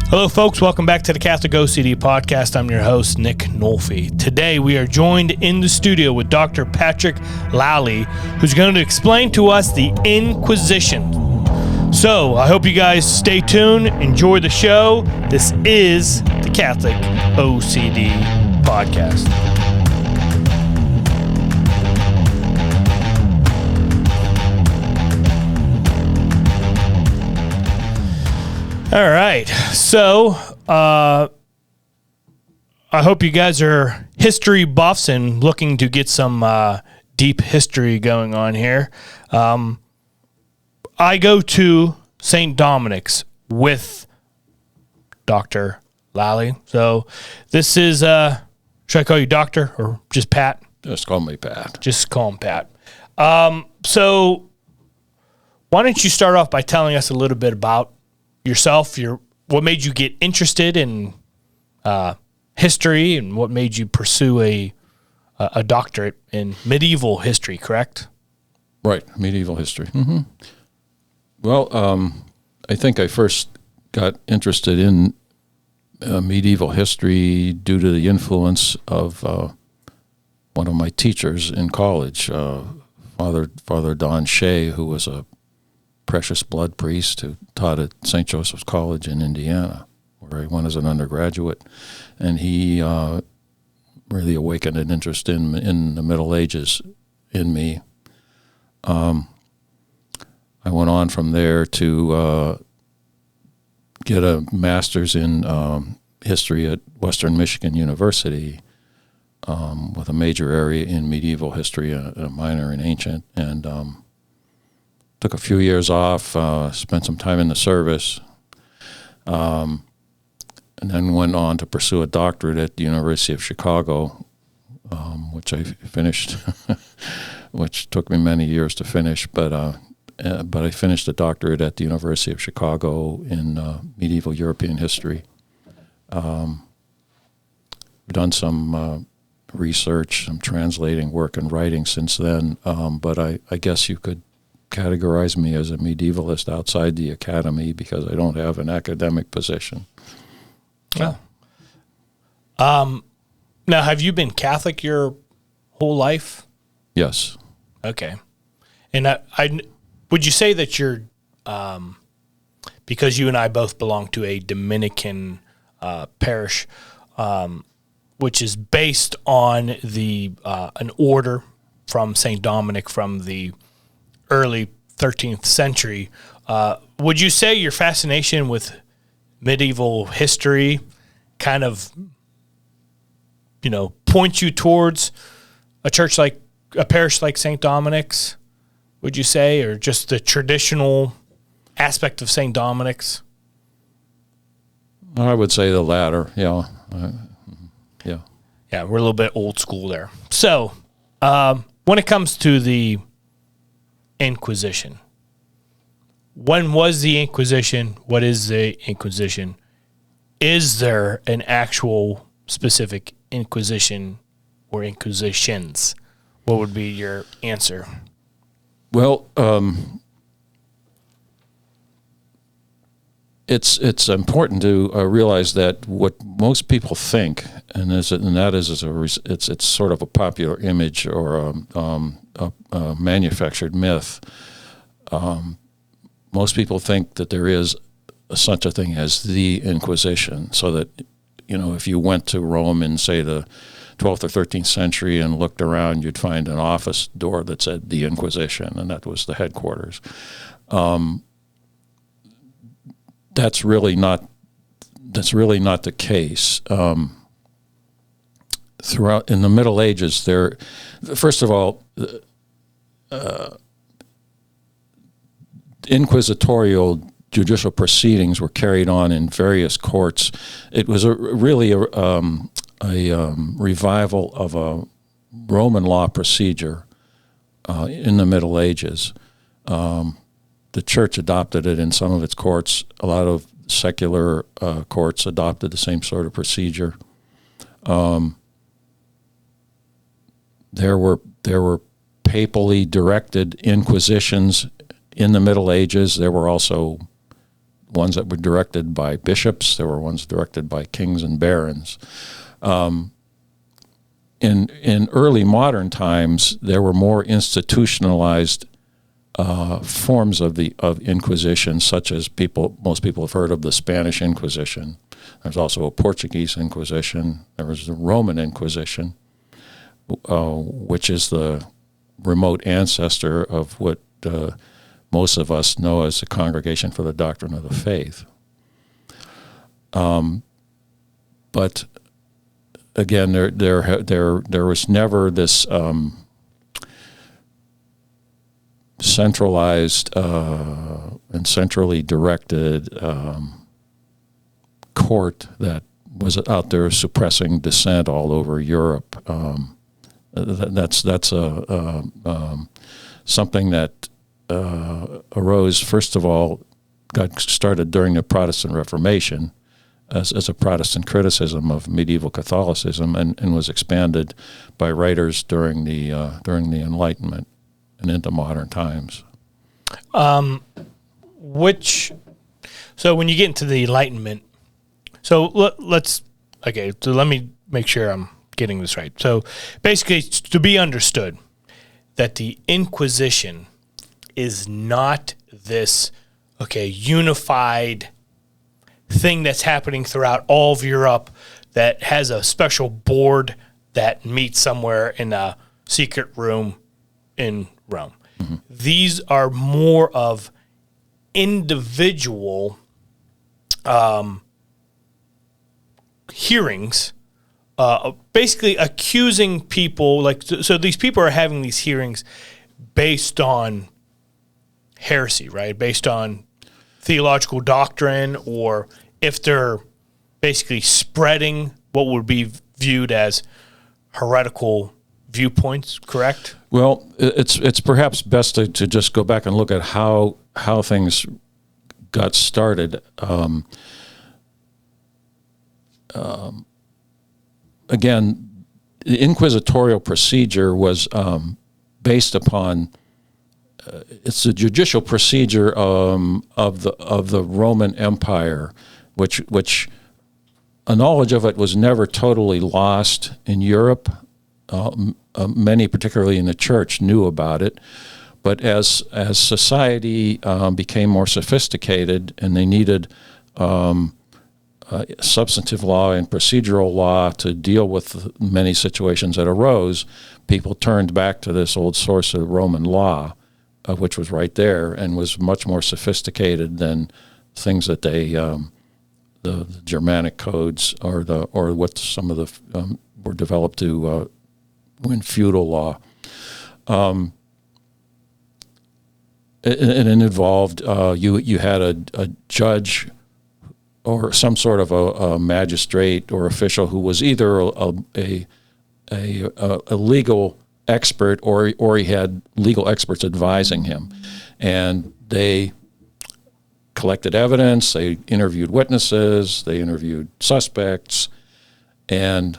Hello, folks. Welcome back to the Catholic OCD Podcast. I'm your host, Nick Nolfi. Today, we are joined in the studio with Dr. Patrick Lally, who's going to explain to us the Inquisition. So, I hope you guys stay tuned, enjoy the show. This is the Catholic OCD Podcast. All right, so I hope you guys are history buffs and looking to get some deep history going on here. I go to St. Dominic's with Dr. Lally. So this is, should I call you Doctor or just Pat? Just call me Pat. Just call him Pat. So why don't you start off by telling us a little bit about yourself, what made you get interested in history, and what made you pursue a doctorate in medieval history, correct? Right, medieval history. Mm-hmm. Well, I think I first got interested in medieval history due to the influence of one of my teachers in college, Father Don Shea, who was a precious blood priest who taught at St. Joseph's College in Indiana, where he went as an undergraduate, and he really awakened an interest in the Middle Ages in me. I went on from there to get a master's in history at Western Michigan University with a major area in medieval history, a minor in ancient, and took a few years off, spent some time in the service, and then went on to pursue a doctorate at the University of Chicago, which I finished, which took me many years to finish, but I finished a doctorate at the University of Chicago in medieval European history. Done some research, some translating work and writing since then, but I guess you could categorize me as a medievalist outside the academy because I don't have an academic position. Oh. Now, have you been Catholic your whole life? Yes. Okay. And I would you say that you're, because you and I both belong to a Dominican parish, which is based on the an order from St. Dominic from the early 13th century. Would you say your fascination with medieval history kind of, points you towards a parish like St. Dominic's, would you say, or just the traditional aspect of St. Dominic's? I would say the latter, yeah. Yeah. Yeah, we're a little bit old school there. So, when it comes to the Inquisition, when was the Inquisition? What is the Inquisition? Is there an actual specific Inquisition or Inquisitions? What would be your answer? Well, it's important to realize that what most people think, it's sort of a popular image or a manufactured myth. Most people think that there is such a thing as the Inquisition, so that if you went to Rome in, say, the 12th or 13th century and looked around, you'd find an office door that said the Inquisition, and that was the headquarters. That's really not the case. Throughout in the Middle Ages, first of all, inquisitorial judicial proceedings were carried on in various courts. It was really a revival of a Roman law procedure in the Middle Ages. The Church adopted it in some of its courts. A lot of secular courts adopted the same sort of procedure. There were papally directed inquisitions in the Middle Ages. There were also ones that were directed by bishops. There were ones directed by kings and barons. In early modern times, there were more institutionalized forms of Inquisition, such as most people have heard of the Spanish Inquisition. There's also a Portuguese Inquisition. There was the Roman Inquisition, which is the remote ancestor of what most of us know as the Congregation for the Doctrine of the Faith. But again, there was never this centralized and centrally directed court that was out there suppressing dissent all over Europe. That's something that arose, first of all, got started during the Protestant Reformation as a Protestant criticism of medieval Catholicism, and was expanded by writers during the Enlightenment and into modern times. So when you get into the Enlightenment, so let me make sure I'm getting this right. So basically, to be understood, that the Inquisition is not this unified thing that's happening throughout all of Europe that has a special board that meets somewhere in a secret room in Rome. Mm-hmm. These are more of individual hearings, basically accusing people. So these people are having these hearings based on heresy, right? Based on theological doctrine, or if they're basically spreading what would be viewed as heretical viewpoints, correct? Well, it's perhaps best to just go back and look at how things got started. Again, the inquisitorial procedure was based upon it's the judicial procedure of the Roman Empire, which a knowledge of it was never totally lost in Europe. Many, particularly in the church, knew about it, but as society became more sophisticated and they needed substantive law and procedural law to deal with many situations that arose, people turned back to this old source of Roman law, which was right there and was much more sophisticated than things that they the Germanic codes or what some of the were developed to in feudal law. It involved you had a judge or some sort of a magistrate or official who was either a legal expert or he had legal experts advising him, and they collected evidence, they interviewed witnesses, they interviewed suspects, and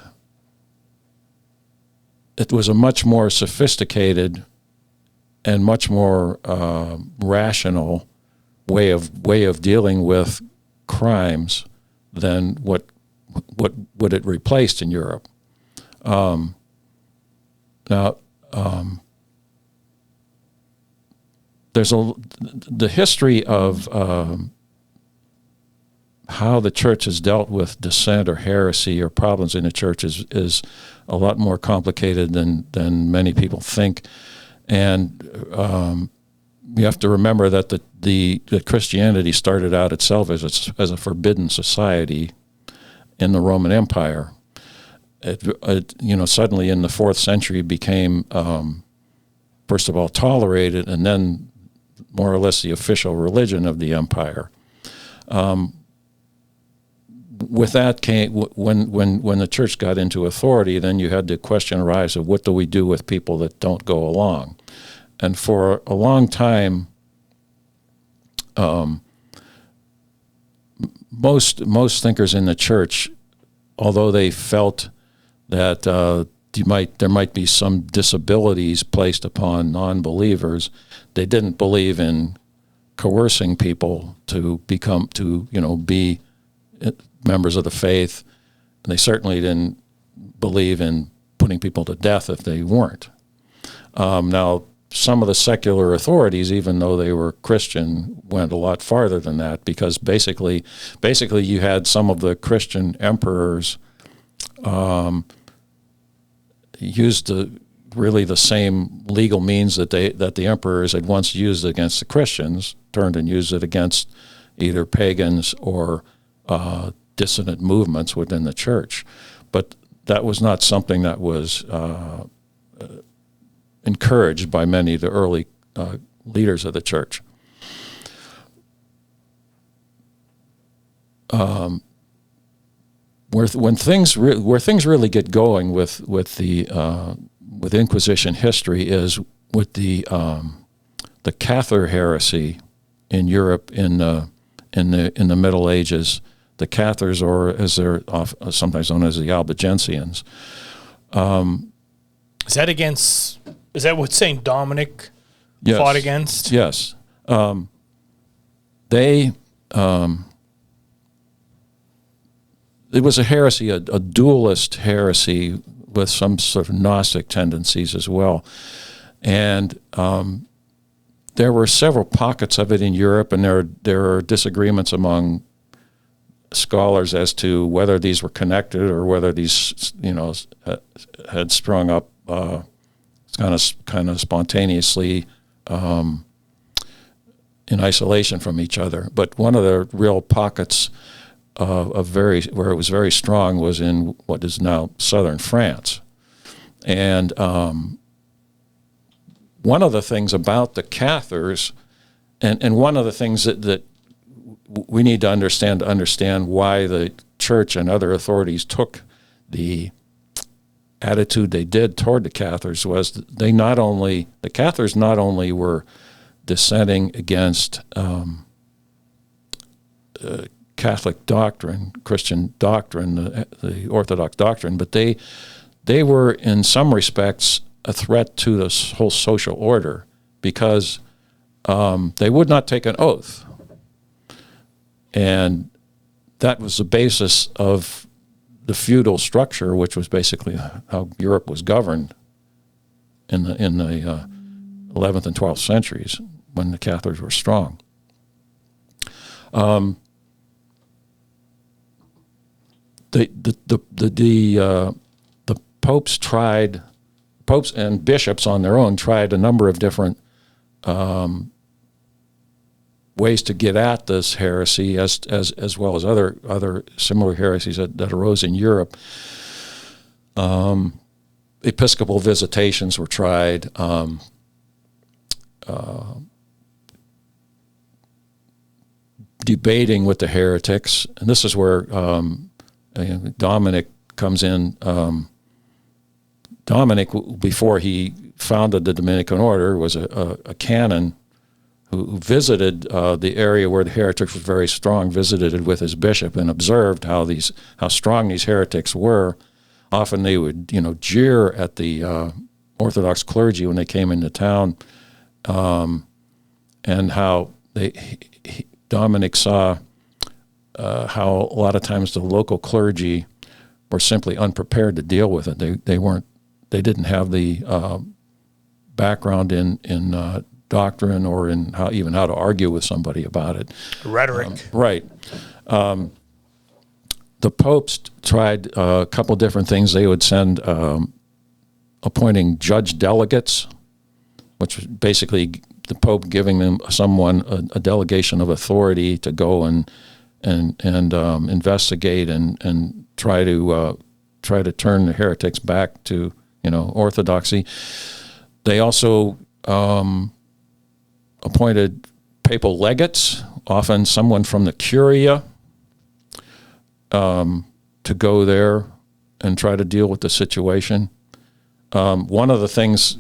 it was a much more sophisticated and much more rational way of dealing with crimes than what it replaced in Europe. There's the history of how the church has dealt with dissent or heresy or problems in the church is a lot more complicated than many people think, and you have to remember that that Christianity started out itself as a forbidden society in the Roman Empire. It suddenly in the 4th century became first of all tolerated, and then more or less the official religion of the empire. With that came when the church got into authority, then you had the question arise of what do we do with people that don't go along, and for a long time, most thinkers in the church, although they felt that there might be some disabilities placed upon non-believers, they didn't believe in coercing people to be members of the faith. And they certainly didn't believe in putting people to death if they weren't. Now, some of the secular authorities, even though they were Christian, went a lot farther than that, because basically you had some of the Christian emperors used really the same legal means that the emperors had once used against the Christians, turned and used it against either pagans or dissident movements within the church. But that was not something that was encouraged by many of the early leaders of the church. Where things really get going with Inquisition history is with the Cathar heresy in Europe in the Middle Ages. The Cathars, or as they're sometimes known as the Albigensians. Is that what Saint Dominic fought against? Yes. It was a heresy, a dualist heresy with some sort of Gnostic tendencies as well. And there were several pockets of it in Europe, and there are disagreements among scholars as to whether these were connected or whether these, had sprung up kind of spontaneously in isolation from each other. But one of the real pockets where it was very strong was in what is now southern France. And one of the things about the Cathars, and one of the things that we need to understand why the church and other authorities took the attitude they did toward the Cathars, was the Cathars not only were dissenting against Catholic doctrine, Christian doctrine, the Orthodox doctrine, but they were in some respects a threat to this whole social order, because they would not take an oath. And that was the basis of the feudal structure, which was basically how Europe was governed in the 11th and 12th centuries when the Cathars were strong. The popes and bishops on their own tried a number of different ways to get at this heresy, as well as other similar heresies that arose in Europe. Episcopal visitations were tried. Debating with the heretics, and this is where Dominic comes in. Dominic, before he founded the Dominican order, was a canon who visited the area where the heretics were very strong, visited it with his bishop, and observed how strong these heretics were. Often they would, jeer at the Orthodox clergy when they came into town, and how Dominic saw how a lot of times the local clergy were simply unprepared to deal with it. They didn't have the background in doctrine or in how to argue with somebody about it. Rhetoric. Right. The popes tried a couple different things. They would send appointing judge delegates, which was basically the Pope giving someone a delegation of authority to go and investigate and try to turn the heretics back to orthodoxy. They also appointed papal legates, often someone from the Curia, to go there and try to deal with the situation. One of the things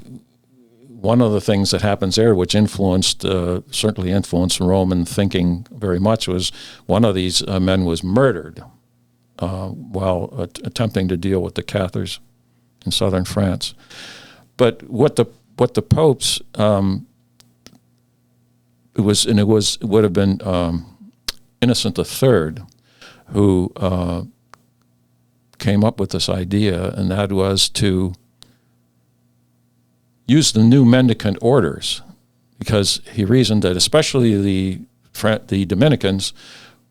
that happens there, which certainly influenced Roman thinking very much, was one of these men was murdered while attempting to deal with the Cathars in southern France. But what the popes it would have been Innocent III who came up with this idea, and that was to use the new mendicant orders, because he reasoned that especially the Dominicans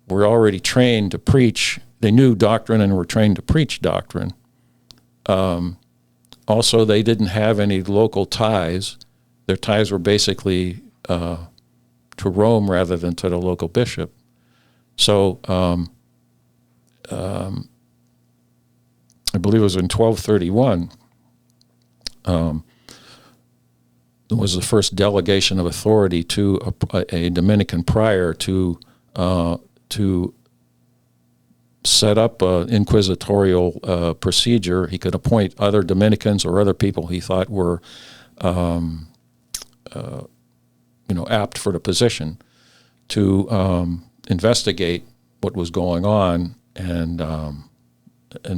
were already trained to preach. They knew doctrine and were trained to preach doctrine. Also, they didn't have any local ties. Their ties were basically to Rome rather than to the local bishop. So I believe it was in 1231, there was the first delegation of authority to a Dominican prior to set up an inquisitorial procedure. He could appoint other Dominicans or other people he thought were, apt for the position to investigate what was going on and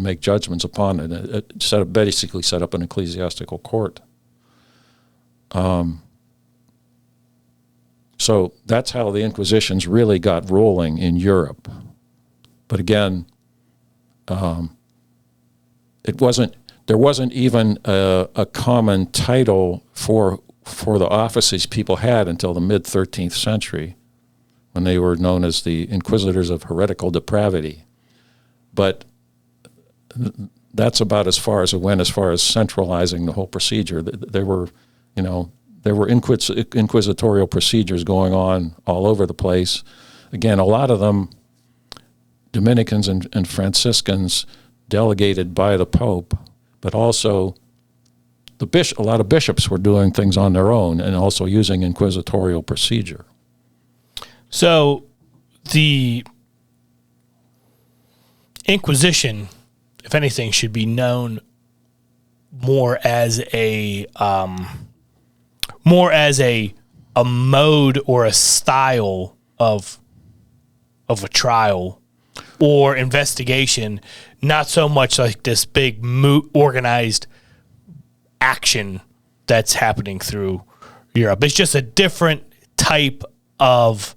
make judgments upon it. It basically set up an ecclesiastical court. So that's how the Inquisitions really got rolling in Europe. But again, there wasn't even a common title for the offices people had until the mid-13th century, when they were known as the Inquisitors of Heretical Depravity. But that's about as far as it went as far as centralizing the whole procedure. There were inquisitorial procedures going on all over the place. Again, a lot of them Dominicans and Franciscans delegated by the Pope, but also a lot of bishops were doing things on their own and also using inquisitorial procedure. So the Inquisition, if anything, should be known more as a mode or a style of a trial or investigation, not so much like this big organized action that's happening through Europe. It's just a different type of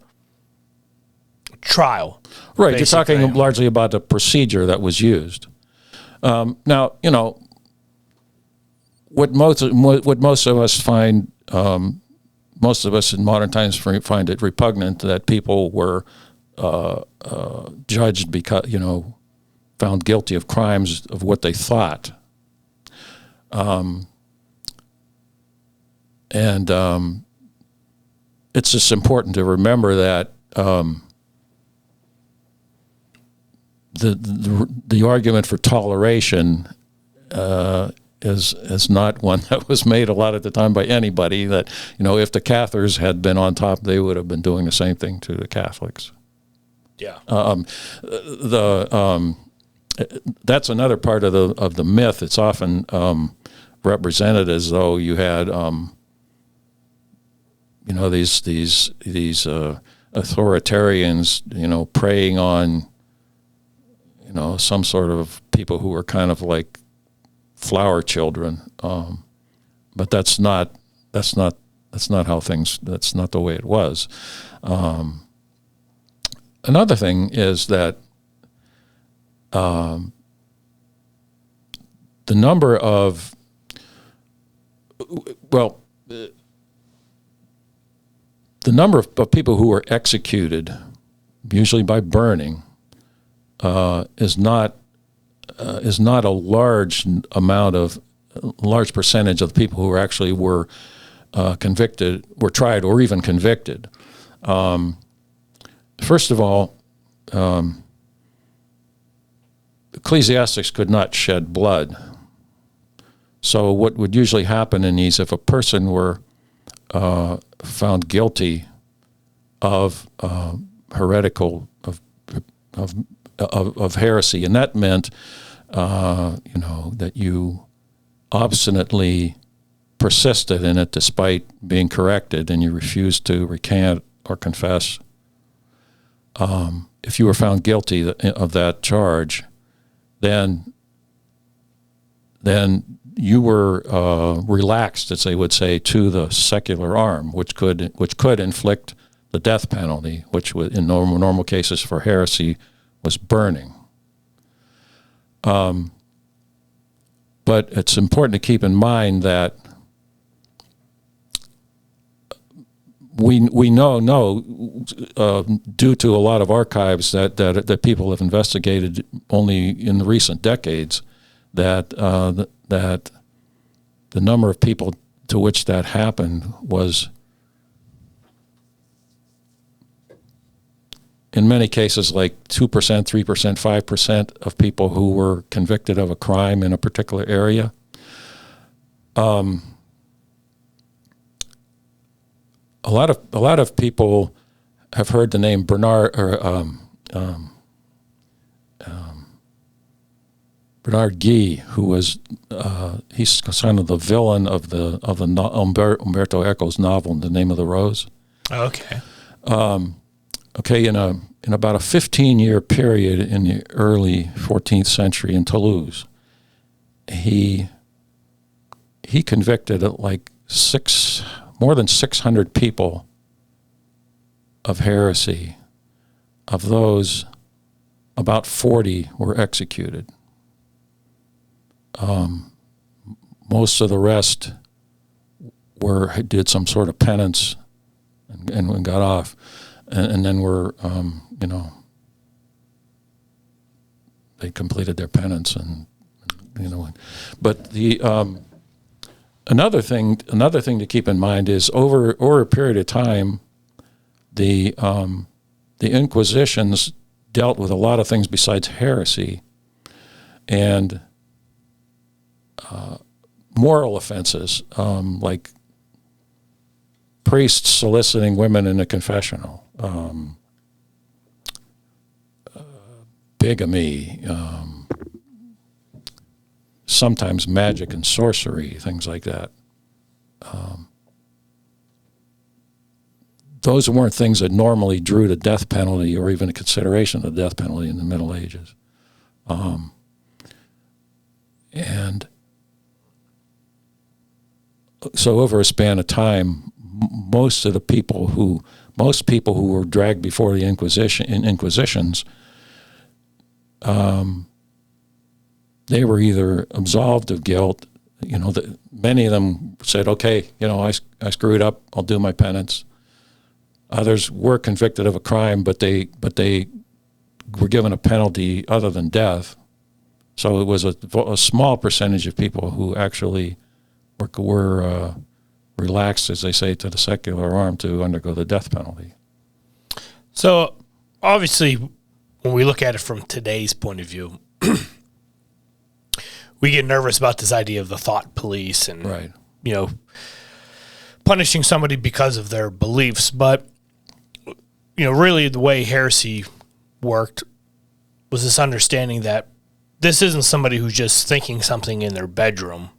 trial. Right, basically. You're talking largely about the procedure that was used. Now, what most of us find, most of us in modern times find it repugnant that people were judged because, found guilty of crimes of what they thought. It's just important to remember that the argument for toleration is not one that was made a lot of the time by anybody. That if the Cathars had been on top, they would have been doing the same thing to the Catholics. Yeah. That's another part of the myth. It's often represented as though you had these authoritarians preying on some sort of people who were kind of like flower children, but that's not how things. That's not the way it was. Another thing is that the number of people who were executed, usually by burning, is not a large percentage of the people who actually were convicted, were tried, or even convicted. First of all, ecclesiastics could not shed blood. So what would usually happen in these, if a person were found guilty of heretical, of heresy, and that meant that you obstinately persisted in it despite being corrected, and you refused to recant or confess. If you were found guilty of that charge, then you were relaxed, as they would say, to the secular arm, which could inflict the death penalty, which was in normal cases for heresy was burning. But it's important to keep in mind that we know due to a lot of archives that people have investigated only in the recent decades that the number of people to which that happened was in many cases like 2%, 3%, 5% of people who were convicted of a crime in a particular area. A lot of people have heard the name Bernard Guy, who was he's kind of the villain of the Umberto Eco's novel, The Name of the Rose. Okay. Okay, in about a 15-year period in the early 14th century in Toulouse, he convicted like more than 600 people of heresy. Of those, about 40 were executed. Most of the rest did some sort of penance and got off, and then were they completed their penance and. But the another thing to keep in mind is over a period of time, the Inquisitions dealt with a lot of things besides heresy, and moral offenses like priests soliciting women in a confessional, bigamy. Sometimes magic and sorcery, things like that. Those weren't things that normally drew the death penalty or even a consideration of the death penalty in the Middle Ages. And so over a span of time, most people who were dragged before the Inquisitions, they were either absolved of guilt. Many of them said, "Okay, I screwed up. I'll do my penance." Others were convicted of a crime, but they were given a penalty other than death. So it was a small percentage of people who actually were relaxed, as they say, to the secular arm to undergo the death penalty. So obviously, when we look at it from today's point of view, we get nervous about this idea of the thought police and, right, punishing somebody because of their beliefs. But, really the way heresy worked was this understanding that this isn't somebody who's just thinking something in their bedroom.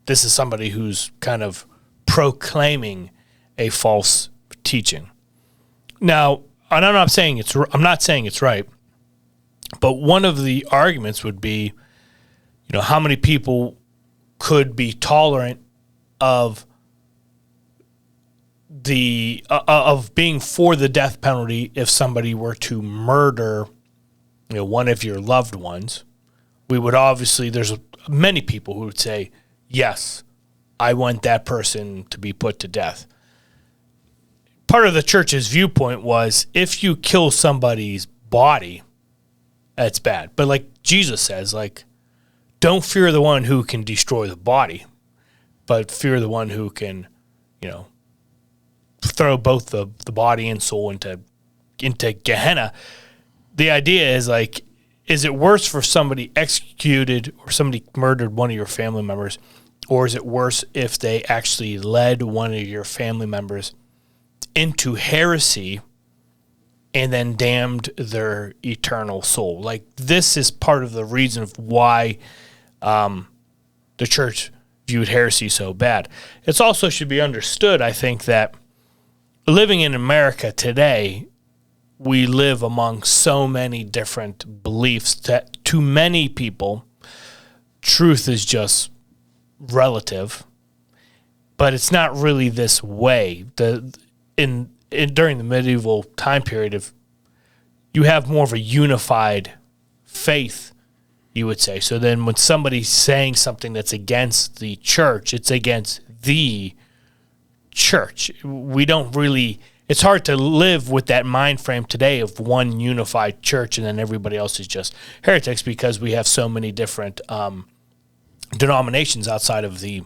This is somebody who's kind of proclaiming a false teaching. Now, and I'm not saying it's right, but one of the arguments would be, how many people could be tolerant of of being for the death penalty if somebody were to murder, one of your loved ones? We would obviously, there's many people who would say, yes, I want that person to be put to death. Part of the church's viewpoint was if you kill somebody's body, that's bad. But like Jesus says, don't fear the one who can destroy the body, but fear the one who can, throw both the body and soul into Gehenna. The idea is is it worse for somebody executed or somebody murdered one of your family members, or is it worse if they actually led one of your family members into heresy and then damned their eternal soul? This is part of the reason of why the church viewed heresy so bad. It also should be understood, I think, that living in America today, we live among so many different beliefs that to many people, truth is just relative, but it's not really this way. In during the medieval time period, if you have more of a unified faith, you would say. So then when somebody's saying something that's against the church, it's against the church. We don't really, it's hard to live with that mind frame today of one unified church and then everybody else is just heretics, because we have so many different denominations outside of the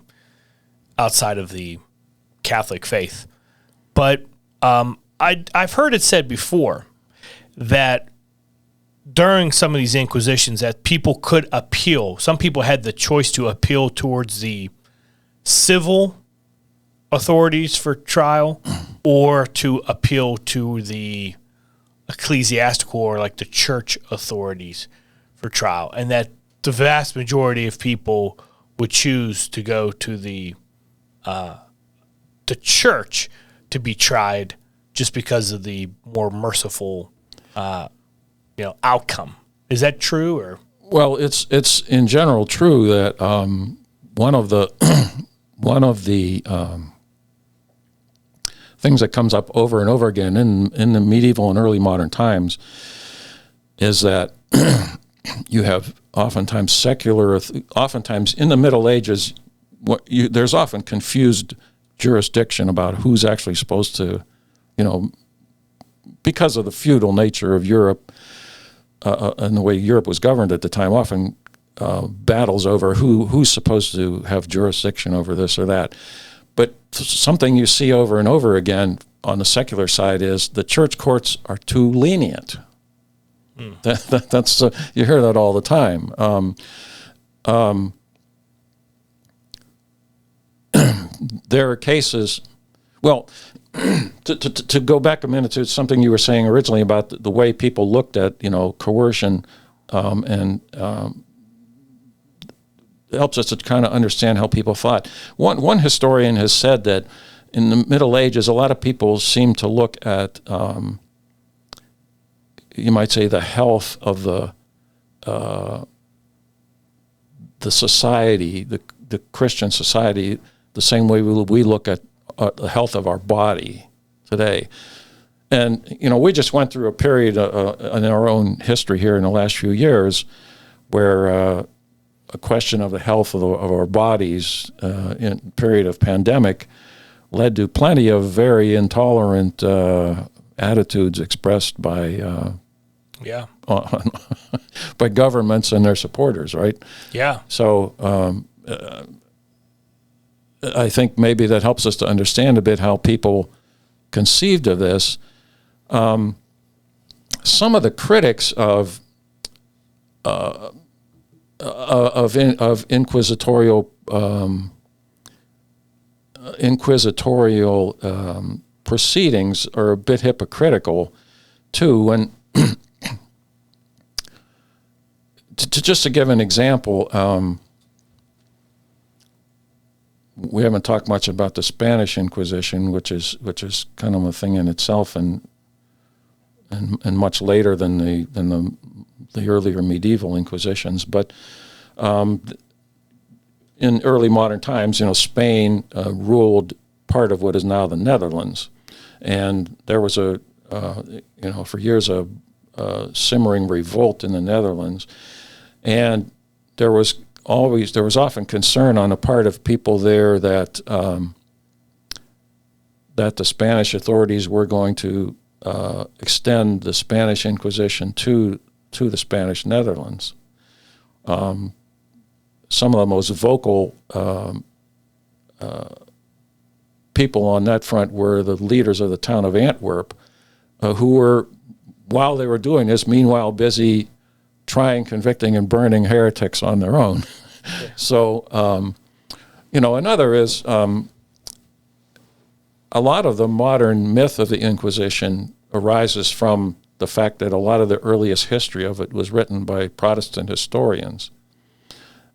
Catholic faith. But I've heard it said before that during some of these inquisitions that people could appeal. Some people had the choice to appeal towards the civil authorities for trial or to appeal to the ecclesiastical or like the church authorities for trial, and that the vast majority of people would choose to go to the church to be tried just because of the more merciful outcome. Is that true? Or well, it's in general true that one of the things that comes up over and over again in the medieval and early modern times is that you have oftentimes in the Middle Ages, there's often confused jurisdiction about who's actually supposed to, because of the feudal nature of Europe and the way Europe was governed at the time, often battles over who's supposed to have jurisdiction over this or that. But something you see over and over again on the secular side is the church courts are too lenient. That's you hear that all the time. There are cases. Well, to go back a minute to something you were saying originally about the way people looked at coercion, and it helps us to kind of understand how people thought. One historian has said that in the Middle Ages, a lot of people seem to look at, you might say, the health of the society, the Christian society, the same way we look at the health of our body today. And, we just went through a period in our own history here in the last few years where a question of the health of our bodies in a period of pandemic led to plenty of very intolerant attitudes expressed by by governments and their supporters, right? Yeah. So I think maybe that helps us to understand a bit how people conceived of this. Some of the critics of inquisitorial proceedings are a bit hypocritical too. When to give an example, we haven't talked much about the Spanish Inquisition, which is kind of a thing in itself, and much later than the earlier medieval Inquisitions. But in early modern times, Spain ruled part of what is now the Netherlands, and there was for years a simmering revolt in the Netherlands, and there was often concern on the part of people there that the Spanish authorities were going to extend the Spanish Inquisition to the Spanish Netherlands. Some of the most vocal people on that front were the leaders of the town of Antwerp, who were, while they were doing this, meanwhile busy trying, convicting, and burning heretics on their own. Yeah. So, another is a lot of the modern myth of the Inquisition arises from the fact that a lot of the earliest history of it was written by Protestant historians.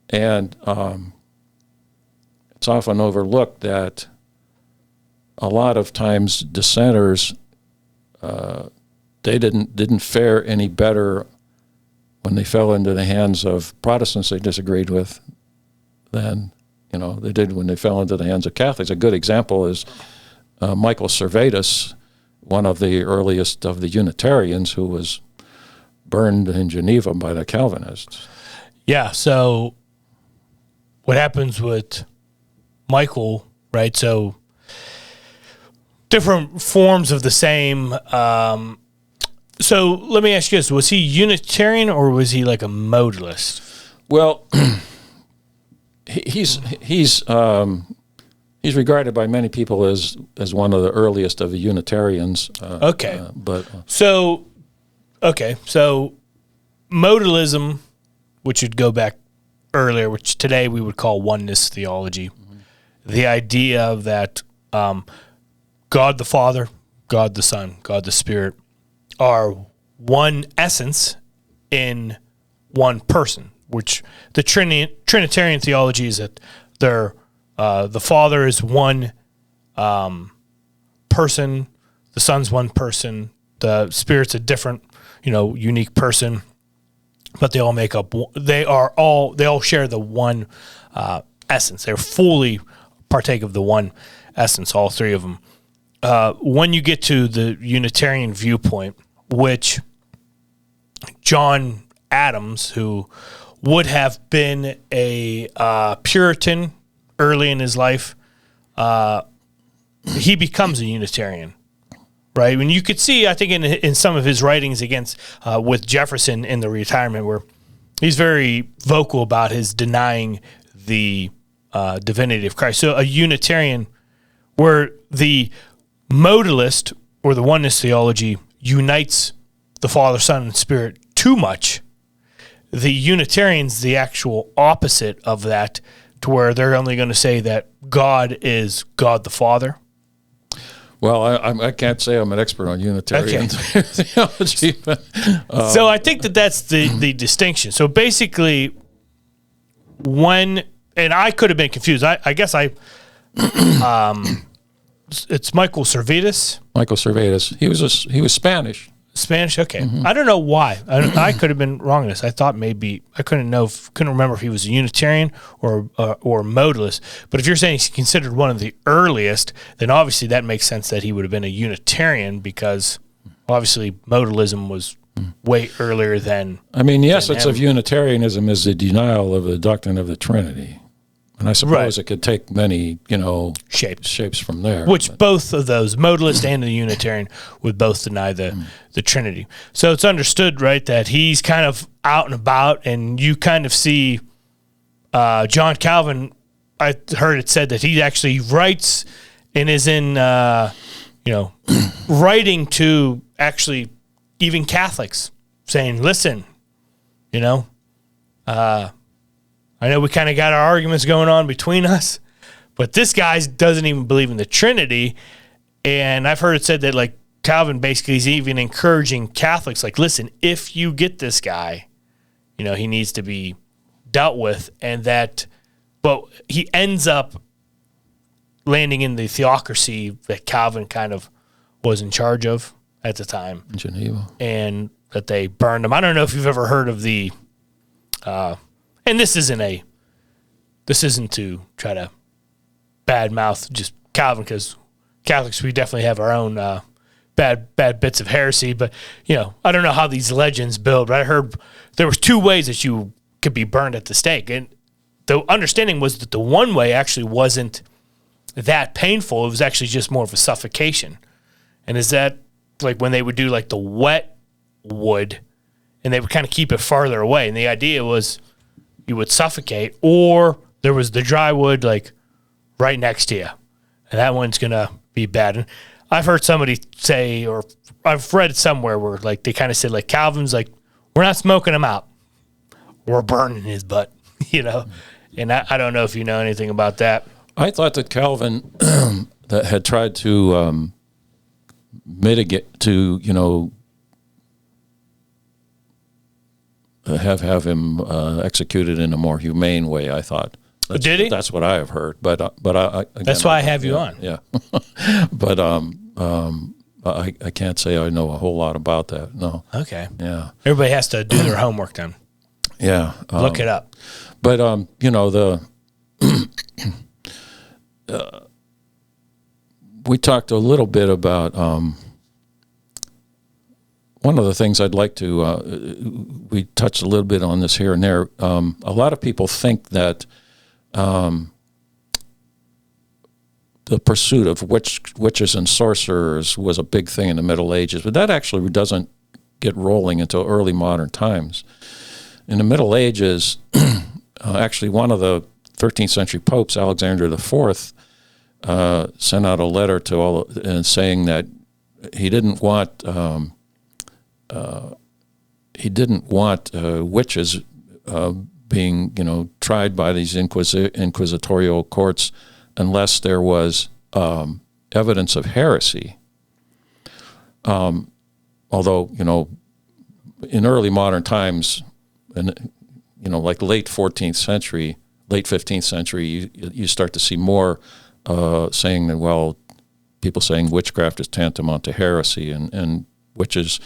And it's often overlooked that a lot of times dissenters, they didn't fare any better when they fell into the hands of Protestants they disagreed with than they did when they fell into the hands of Catholics. A good example is Michael Servetus one of the earliest of the Unitarians who was burned in Geneva by the Calvinists. Yeah, so what happens with Michael, right? So different forms of the same. So let me ask you this. Was he Unitarian or was he like a modalist? Well, he's regarded by many people as one of the earliest of the Unitarians. Okay. But So modalism, which would go back earlier, which today we would call oneness theology, the idea that God the Father, God the Son, God the Spirit are one essence in one person, which the Trinitarian theology is that they're the Father is one person, the Son's one person, the Spirit's a different, unique person, but they all make up. They all share the one essence. They're fully partake of the one essence. All three of them. When you get to the Unitarian viewpoint, which John Adams, who would have been a Puritan early in his life, he becomes a Unitarian, right? And you could see, I think, in some of his writings against with Jefferson in the retirement, where he's very vocal about his denying the divinity of Christ. So a Unitarian, where the modalist or the oneness theology unites the Father, Son, and Spirit too much, the Unitarian's the actual opposite of that, to where they're only going to say that God is God the Father. Well, I can't say I'm an expert on Unitarian theology. But, so I think that's the distinction. So basically, and I could have been confused. I guess it's Michael Servetus. Michael Servetus. He was Spanish. Spanish. Okay. Mm-hmm. I don't know why. I could have been wrong in this. I thought maybe I couldn't remember if he was a Unitarian or modalist. But if you're saying he's considered one of the earliest, then obviously that makes sense that he would have been a Unitarian, because obviously modalism was way earlier than. I mean, the essence of Unitarianism is the denial of the doctrine of the Trinity. And I suppose it could take many, shapes from there. Which both of those, modalist and the Unitarian, would both deny the Trinity. So it's understood, right, that he's kind of out and about, and you kind of see John Calvin. I heard it said that he actually writes and is in, writing to actually even Catholics, saying, listen, I know we kind of got our arguments going on between us, but this guy doesn't even believe in the Trinity. And I've heard it said that, like, Calvin basically is even encouraging Catholics, like, listen, if you get this guy, he needs to be dealt with. And that, but he ends up landing in the theocracy that Calvin kind of was in charge of at the time. In Geneva. And that they burned him. I don't know if you've ever heard of the... and this isn't to try to badmouth just Calvin, because Catholics, we definitely have our own bad bits of heresy. But I don't know how these legends build. But I heard there was two ways that you could be burned at the stake, and the understanding was that the one way actually wasn't that painful. It was actually just more of a suffocation. And is that like when they would do like the wet wood, and they would kind of keep it farther away, and the idea was you would suffocate, or there was the dry wood like right next to you, and that one's gonna be bad. And I've heard somebody say, or I've read somewhere where like they kind of said like Calvin's like, we're not smoking him out, we're burning his butt, And I don't know if you know anything about that. I thought that Calvin that had tried to mitigate, to have him executed in a more humane way. I thought. Did he? That's what I have heard. But again, that's why I have you on. Yeah. But I can't say I know a whole lot about that. No. Okay. Yeah. Everybody has to do their homework then. Yeah. Look it up. But we talked a little bit about one of the things I'd like to, we touched a little bit on this here and there. A lot of people think that the pursuit of witches and sorcerers was a big thing in the Middle Ages, but that actually doesn't get rolling until early modern times. In the Middle Ages, actually one of the 13th century popes, Alexander IV, sent out a letter to all and saying that he didn't want witches being tried by these inquisitorial courts unless there was evidence of heresy. Although, in early modern times, and like late 14th century, late 15th century, you start to see more saying that, well, people saying witchcraft is tantamount to heresy, and witches,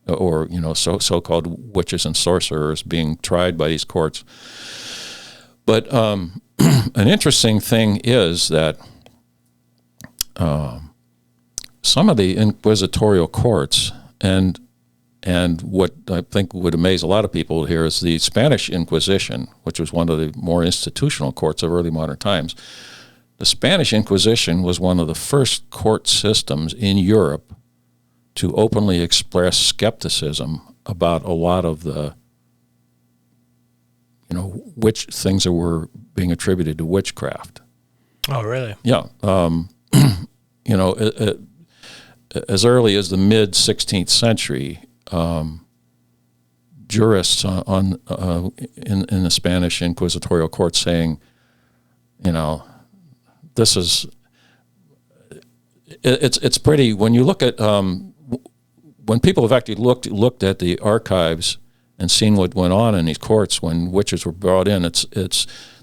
or so-called witches and sorcerers being tried by these courts. But an interesting thing is that some of the inquisitorial courts, and what I think would amaze a lot of people here, is the Spanish Inquisition, which was one of the more institutional courts of early modern times. The Spanish Inquisition was one of the first court systems in Europe to openly express skepticism about a lot of the which things that were being attributed to witchcraft. Oh, really? Yeah. As early as the mid 16th century, jurists in the Spanish inquisitorial court saying, this is it's pretty. When you look at when people have actually looked at the archives and seen what went on in these courts when witches were brought in,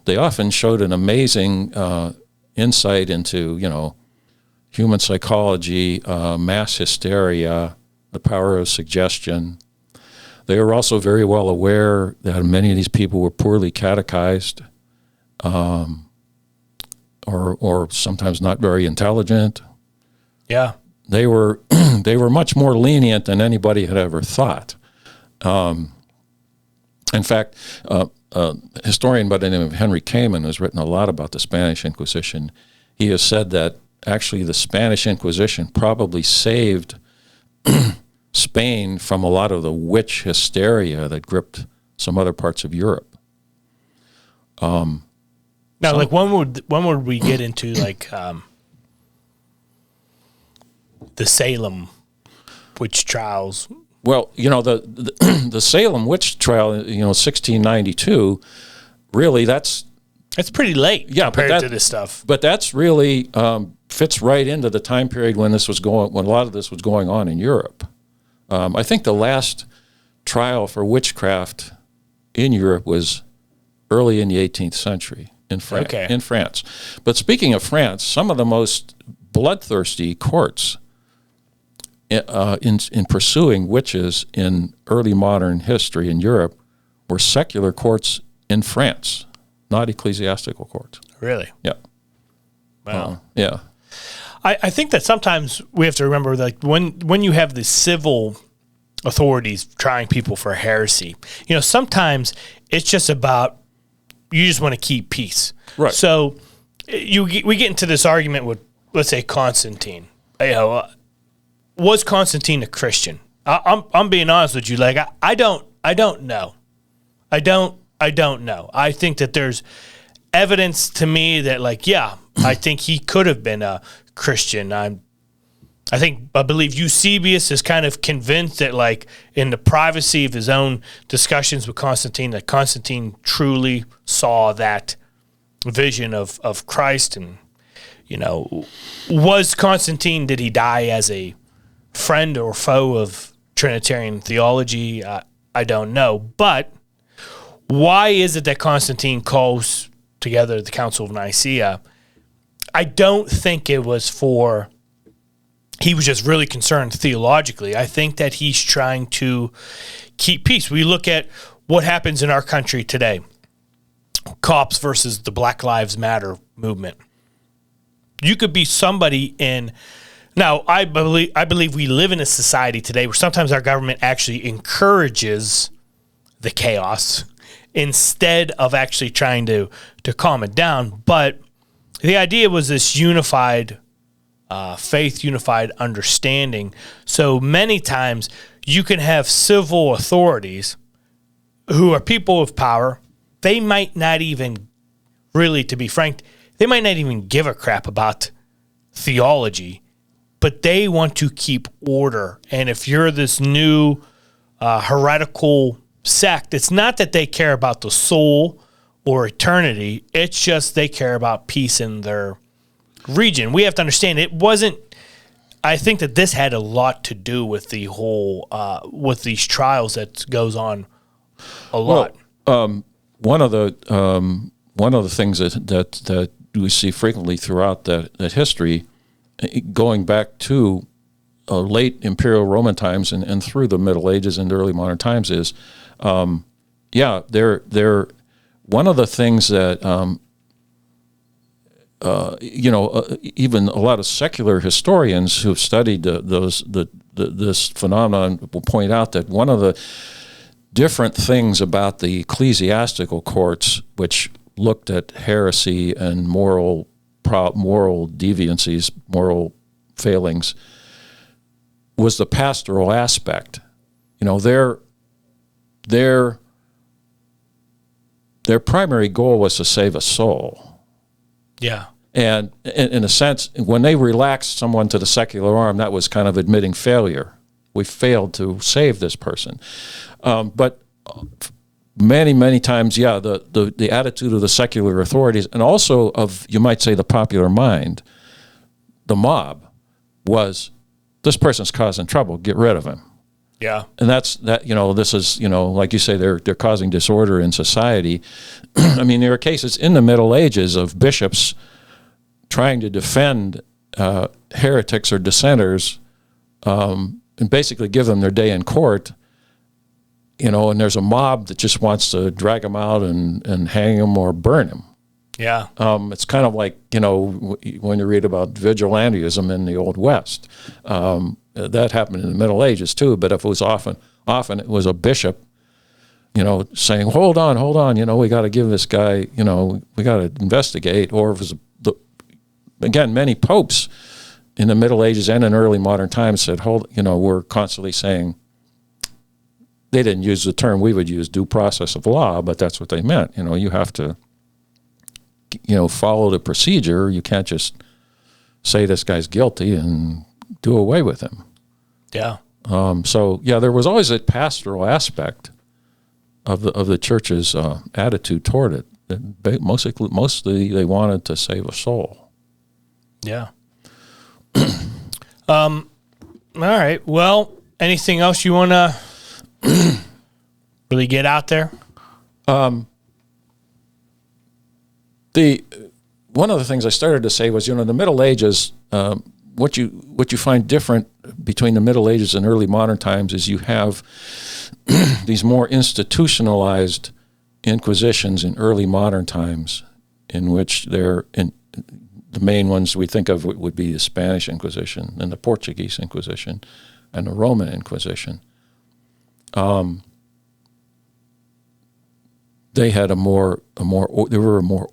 they often showed an amazing insight into human psychology, mass hysteria, the power of suggestion. They were also very well aware that many of these people were poorly catechized, or sometimes not very intelligent. Yeah, they were much more lenient than anybody had ever thought. In fact, a historian by the name of Henry Kamen has written a lot about the Spanish Inquisition. He has said that actually the Spanish Inquisition probably saved Spain from a lot of the witch hysteria that gripped some other parts of Europe. Now, when would we get into the Salem witch trials? Well, the Salem witch trial, 1692, really that's pretty late compared to this stuff. But that's really fits right into the time period when a lot of this was going on in Europe. I think the last trial for witchcraft in Europe was early in the 18th century in France. But speaking of France, some of the most bloodthirsty courts in pursuing witches in early modern history in Europe were secular courts in France, not ecclesiastical courts. Really? Yeah. Wow. Yeah. I think that sometimes we have to remember that when you have the civil authorities trying people for heresy, sometimes it's just about you just want to keep peace. Right. So we get into this argument with, let's say, Constantine. Was Constantine a Christian? I'm being honest with you. I don't know. I don't know. I think that there's evidence to me that I think he could have been a Christian. I believe Eusebius is kind of convinced that in the privacy of his own discussions with Constantine, that Constantine truly saw that vision of Christ. And, was Constantine, did he die as a friend or foe of Trinitarian theology? I don't know. But why is it that Constantine calls together the Council of Nicaea? I don't think it was he was just really concerned theologically. I think that he's trying to keep peace. We look at what happens in our country today. Cops versus the Black Lives Matter movement. You could be somebody in Now, I believe we live in a society today where sometimes our government actually encourages the chaos instead of actually trying to calm it down. But the idea was this unified faith, unified understanding. So many times you can have civil authorities who are people of power. They might not even really, to be frank, they might not even give a crap about theology, but they want to keep order. And if you're this new heretical sect, it's not that they care about the soul or eternity. It's just they care about peace in their region. We have to understand it wasn't, I think that this had a lot to do with the whole, with these trials that goes on a lot. Well, one of the things that we see frequently throughout that history, going back to late Imperial Roman times and through the Middle Ages and early modern times, is they're one of the things that even a lot of secular historians who've studied this phenomenon will point out that one of the different things about the ecclesiastical courts, which looked at heresy and moral deviancies, moral failings, was the pastoral aspect. Their primary goal was to save a soul. Yeah. And in a sense, when they relaxed someone to the secular arm, that was kind of admitting failure. We failed to save this person. But many, many times, the attitude of the secular authorities, and also of, you might say, the popular mind, the mob, was, this person's causing trouble, get rid of him. Yeah. And this is, like you say, they're causing disorder in society. I mean, there are cases in the Middle Ages of bishops trying to defend heretics or dissenters and basically give them their day in court, and there's a mob that just wants to drag them out and hang them or burn them. Yeah. It's kind of like, when you read about vigilantism in the Old West. That happened in the Middle Ages too, but if it was often it was a bishop, saying, hold on, we got to give this guy, we got to investigate. Or if it was, again, many popes in the Middle Ages and in early modern times said, we're constantly saying, they didn't use the term we would use, due process of law, but that's what they meant. You have to, follow the procedure. You can't just say this guy's guilty and do away with him. Yeah. There was always a pastoral aspect of the church's attitude toward it. Mostly they wanted to save a soul. Yeah. All right. Well, anything else you want to really get out there? One of the things I started to say was, the Middle Ages, what you find different between the Middle Ages and early modern times is you have these more institutionalized inquisitions in early modern times, in which the main ones we think of would be the Spanish Inquisition and the Portuguese Inquisition and the Roman Inquisition. They had a more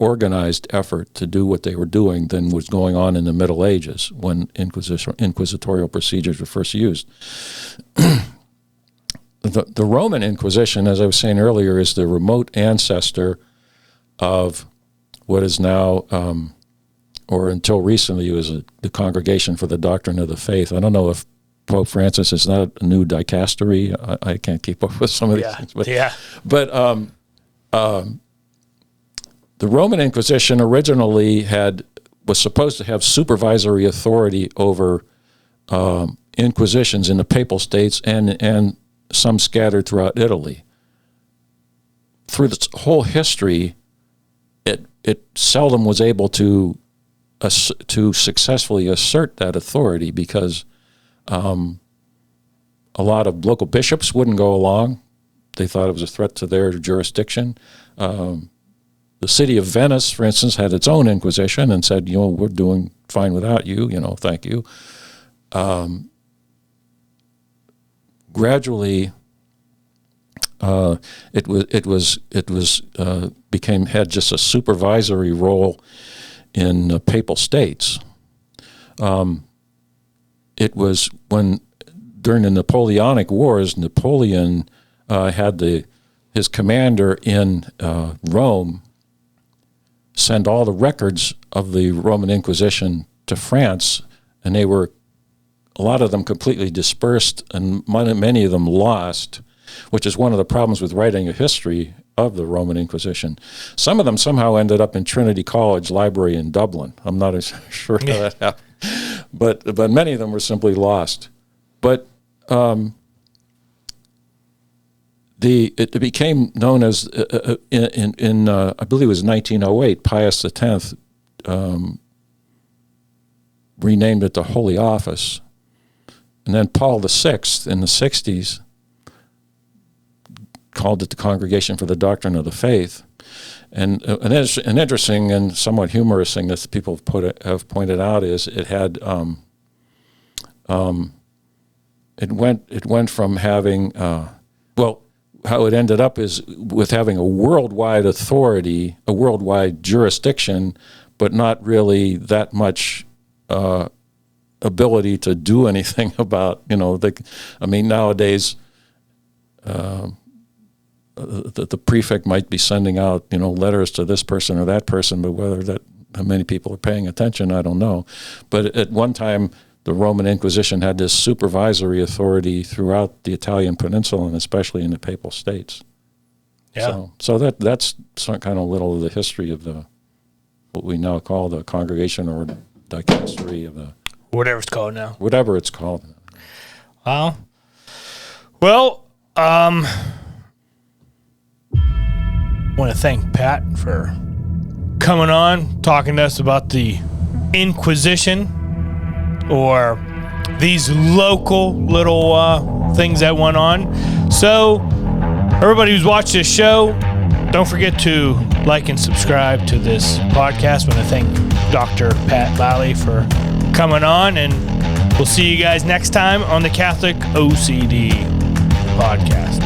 organized effort to do what they were doing than was going on in the Middle Ages when inquisitorial procedures were first used. The Roman Inquisition, as I was saying earlier, is the remote ancestor of what is now, or until recently, was the Congregation for the Doctrine of the Faith. I don't know if Pope Francis is not a new dicastery. I can't keep up with some of these things. But the Roman Inquisition originally was supposed to have supervisory authority over inquisitions in the Papal States and some scattered throughout Italy. Through its whole history, it seldom was able to successfully assert that authority because a lot of local bishops wouldn't go along. They thought it was a threat to their jurisdiction. The city of Venice, for instance, had its own inquisition and said, we're doing fine without you, thank you. gradually had just a supervisory role in papal states. It was when during the Napoleonic Wars, Napoleon had his commander in Rome send all the records of the Roman Inquisition to France, and a lot of them completely dispersed, and many of them lost, which is one of the problems with writing a history of the Roman Inquisition. Some of them somehow ended up in Trinity College Library in Dublin. I'm not sure how that happened, but many of them were simply lost. But it became known as in I believe it was 1908. Pius X renamed it the Holy Office, and then Paul VI in the 60s called it the Congregation for the Doctrine of the Faith. And an interesting and somewhat humorous thing that people have pointed out is it had it went from having how it ended up is with having a worldwide authority, a worldwide jurisdiction, but not really that much ability to do anything about, nowadays the prefect might be sending out, letters to this person or that person, but how many people are paying attention, I don't know. But at one time, the Roman Inquisition had this supervisory authority throughout the Italian peninsula and especially in the Papal States. Yeah. So that's some kind of little of the history of what we now call the congregation or dicastery of the... Whatever it's called now. Whatever it's called. Well, want to thank Pat for coming on, talking to us about the Inquisition, or these local little things that went on. So, everybody who's watched this show, don't forget to like and subscribe to this podcast. I want to thank Dr. Pat Lally for coming on, and we'll see you guys next time on the Catholic OCD Podcast.